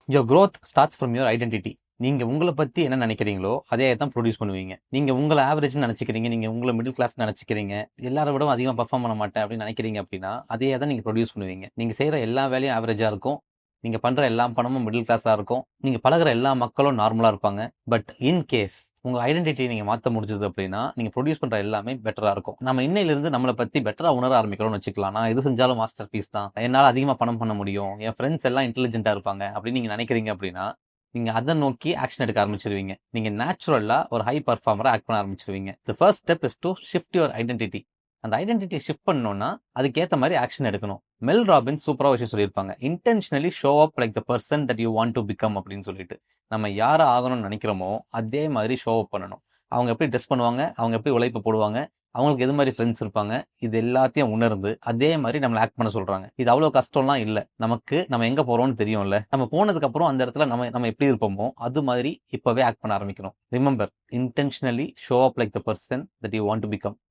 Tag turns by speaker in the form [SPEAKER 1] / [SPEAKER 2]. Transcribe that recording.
[SPEAKER 1] Your growth starts from your identity. நீங்க உங்கள பத்தி என்ன நினைக்கிறீங்களோ, அதே தான் ப்ரொடியூஸ் பண்ணுவீங்க. நீங்க உங்கள ஆவரேஜ்ன்னு நெனச்சுக்கிறீங்க. நீங்க உங்கள மிடில் கிளாஸ்ன்னு நெனச்சுக்கிறீங்க. எல்லார விடவும் அதிகமா பெர்ஃபார்ம் பண்ண மாட்டேன் அப்படின்னு நெனைக்கிறீங்க அப்படின்னா, அதே தான் நீங்க ப்ரொடியூஸ் பண்ணுவீங்க. நீங்க செய்ற எல்லா வேலையும் ஆவரேஜா இருக்கும். நீங்க பண்ற எல்லா பணமும் மிடில் கிளாஸா இருக்கும். நீங்க பழகுற எல்லா மக்களும் நார்மலா இருப்பாங்க. பட் இன் கேஸ் உங்க ஐடென்டிட்டிய நீங்க மாத்த முடிஞ்சது அப்படின்னா, நீங்க ப்ரொடியூஸ் பண்ற எல்லாமே பெட்டரா இருக்கும். நம்ம இன்னையிலிருந்து நம்மள பத்தி பெட்டரா உணர ஆரம்பிக்கிறோம்னு வச்சுக்கலாம். நான் எது செஞ்சாலும் மாஸ்டர் பீஸ் தான். என்னால அதிகமா பணம் பண்ண முடியும். என் ஃப்ரெண்ட்ஸ் எல்லாம் இன்டெலிஜென்ட்டா இருப்பாங்க அப்படின்னு நீங்க நெனைக்கிறீங்க அப்படின்னா, நீங்க அத நோக்கி ஆக்ஷன் எடுக்க ஆரம்பிச்சுருவீங்க. நீங்க நேச்சுரலா ஒரு ஹை பெர்ஃபார்மரா ஆக்ட் பண்ண ஆரம்பிச்சுருவீங்க. The first step is to shift your identity. அந்த ஐடென்டிட்டிய ஷிஃப்ட் பண்ணணும்னா, அதுக்கேத்த மாரி ஆக்ஷன் எடுக்கணும். மெல் ராபின்ஸ் சூப்பரா ஒரு விஷயம் சொல்லியிருப்பாங்க. Intentionally show up like the person that you want to become அப்படின்னு சொல்லிட்டு. நம்ம யார ஆகணும்னு நெனைக்கிறோமோ, அதே மாதிரி ஷோ அப் பண்ணணும். அவங்க எப்படி ட்ரெஸ் பண்ணுவாங்க, அவங்க எப்படி உழைப்பு போடுவாங்க, அவங்களுக்கு எது மாரி ஃப்ரெண்ட்ஸ் இருப்பாங்க, இது எல்லாத்தையும் உணர்ந்து, அதே மாரி நம்மள ஆக்ட் பண்ண சொல்றாங்க. இது அவ்வளோ கஷ்டம்லாம் இல்ல. நம்ம எங்க போறோம்னு தெரியும்ல. நம்ம போனதுக்கு அப்புறம் அந்த இடத்துல நம்ம நம்ம எப்படி இருப்போமோ, அது மாதிரி இப்பவே ஆக்ட் பண்ண ஆரம்பிக்கணும். Remember, intentionally show up like the person that you want to become.